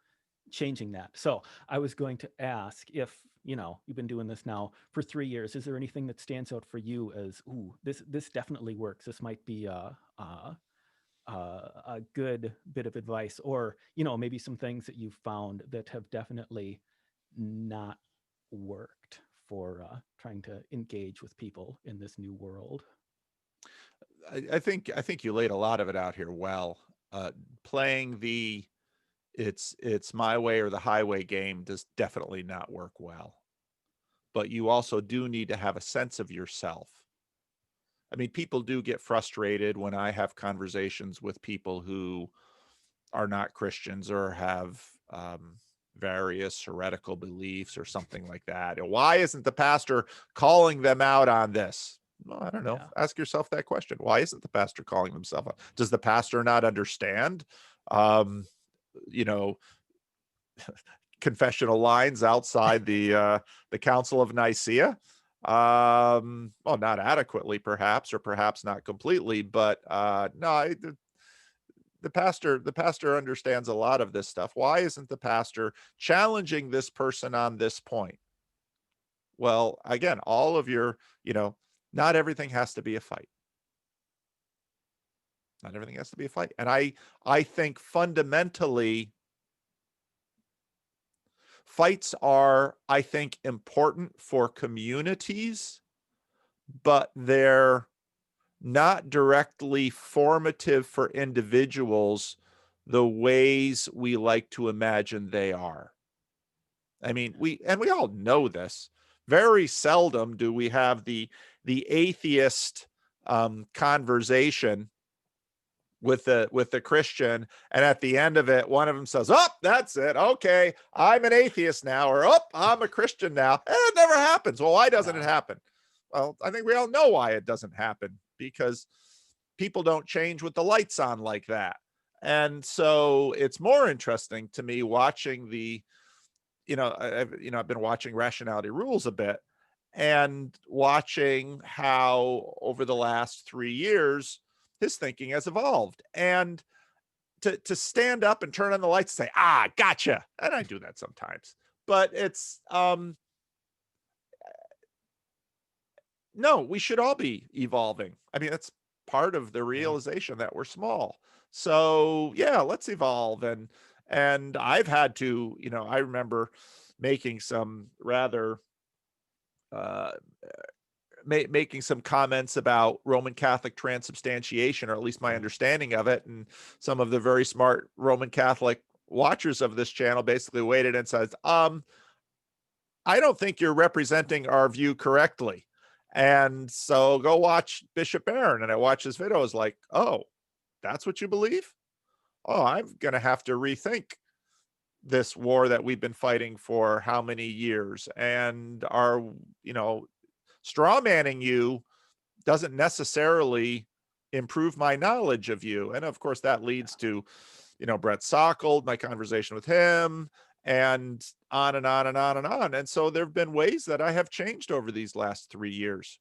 changing that. So I was going to ask if you've been doing this now for 3 years. Is there anything that stands out for you as, ooh, this definitely works? This might be a good bit of advice, or maybe some things that you've found that have definitely not worked for trying to engage with people in this new world. I think you laid a lot of it out here well. Playing the it's my way or the highway game does definitely not work well. But you also do need to have a sense of yourself. I mean, people do get frustrated when I have conversations with people who are not Christians or have various heretical beliefs or something like that. Why isn't the pastor calling them out on this? Well, I don't know. Yeah. Ask yourself that question. Why isn't the pastor calling himself out? Does the pastor not understand, um, you know, confessional lines outside the Council of Nicaea? Well, not adequately, perhaps, or perhaps not completely, but no, the pastor understands a lot of this stuff. Why isn't the pastor challenging this person on this point? Well, again, all of your, not everything has to be a fight. Not everything has to be a fight. And I think fundamentally fights are, I think, important for communities, but they're not directly formative for individuals the ways we like to imagine they are. I mean, we all know this. Very seldom do we have the atheist conversation with the Christian, and at the end of it, one of them says, "Oh, that's it. Okay, I'm an atheist now," or "Oh, I'm a Christian now." And it never happens. Well, why doesn't it happen? Well, I think we all know why it doesn't happen, because people don't change with the lights on like that. And so it's more interesting to me watching I've been watching Rationality Rules a bit, and watching how over the last 3 years his thinking has evolved. And to stand up and turn on the lights and say, gotcha. And I do that sometimes, but it's no, we should all be evolving. I mean, that's part of the realization that we're small. So yeah, let's evolve. And I've had to, I remember making some rather uh making some comments about Roman Catholic transubstantiation, or at least my understanding of it. And some of the very smart Roman Catholic watchers of this channel basically waited and says, I don't think you're representing our view correctly. And so go watch Bishop Barron. And I watched his video. I was like, oh, that's what you believe? Oh, I'm going to have to rethink this war that we've been fighting for how many years. And straw manning you doesn't necessarily improve my knowledge of you. And of course, that leads to, Brett Sockold, my conversation with him, and on and on and on and on. And so there have been ways that I have changed over these last 3 years.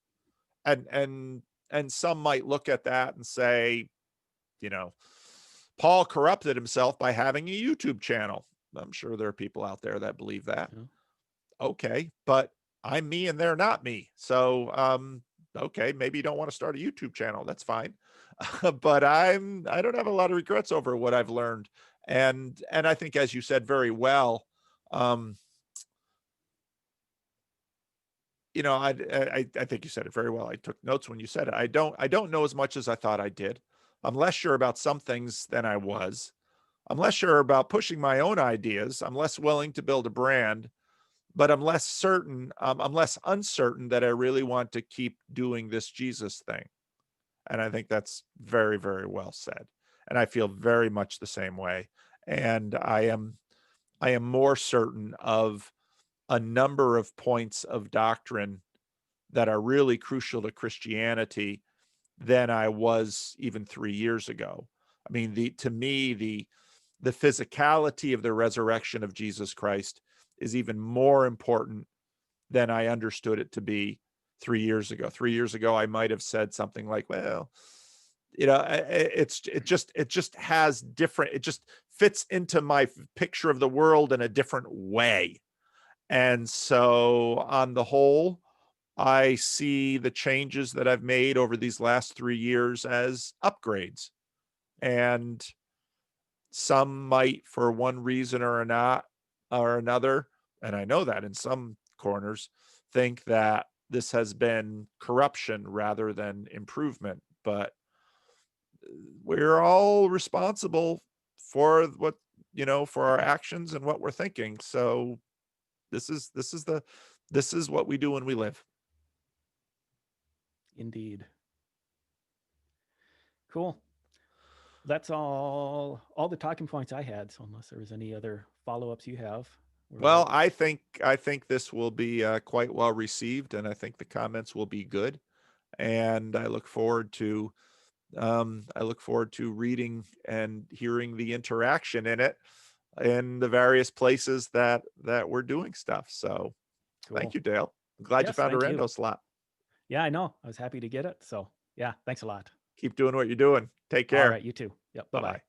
And some might look at that and say, Paul corrupted himself by having a YouTube channel. I'm sure there are people out there that believe that. Yeah. Okay, but I'm me and they're not me. So, okay, maybe you don't want to start a YouTube channel. That's fine. But I don't have a lot of regrets over what I've learned. And I think, as you said very well, I think you said it very well. I took notes when you said it. I don't know as much as I thought I did. I'm less sure about some things than I was. I'm less sure about pushing my own ideas. I'm less willing to build a brand, but I'm less certain. I'm less uncertain that I really want to keep doing this Jesus thing. And I think that's very, very well said. And I feel very much the same way. And I am more certain of a number of points of doctrine that are really crucial to Christianity than I was even 3 years ago. I mean, to me, the physicality of the resurrection of Jesus Christ is even more important than I understood it to be 3 years ago. 3 years ago, I might have said something like, well, it just has different, it just fits into my picture of the world in a different way. And so on the whole, I see the changes that I've made over these last 3 years as upgrades. And some might, for one reason or not or another, and I know that in some corners, think that this has been corruption rather than improvement. But we're all responsible for what, for our actions and what we're thinking. So this is what we do when we live. Indeed. Cool. That's all the talking points I had. So unless there was any other follow-ups you have, Well, we're I think this will be quite well received, and I think the comments will be good. And I look forward to reading and hearing the interaction in it in the various places that we're doing stuff. So thank cool. you, Dale. I'm glad you Yes, found a thank you. Rando slot. Yeah, I know. I was happy to get it. So yeah, thanks a lot. Keep doing what you're doing. Take All care. right, you too. Yep. Bye Bye-bye. bye.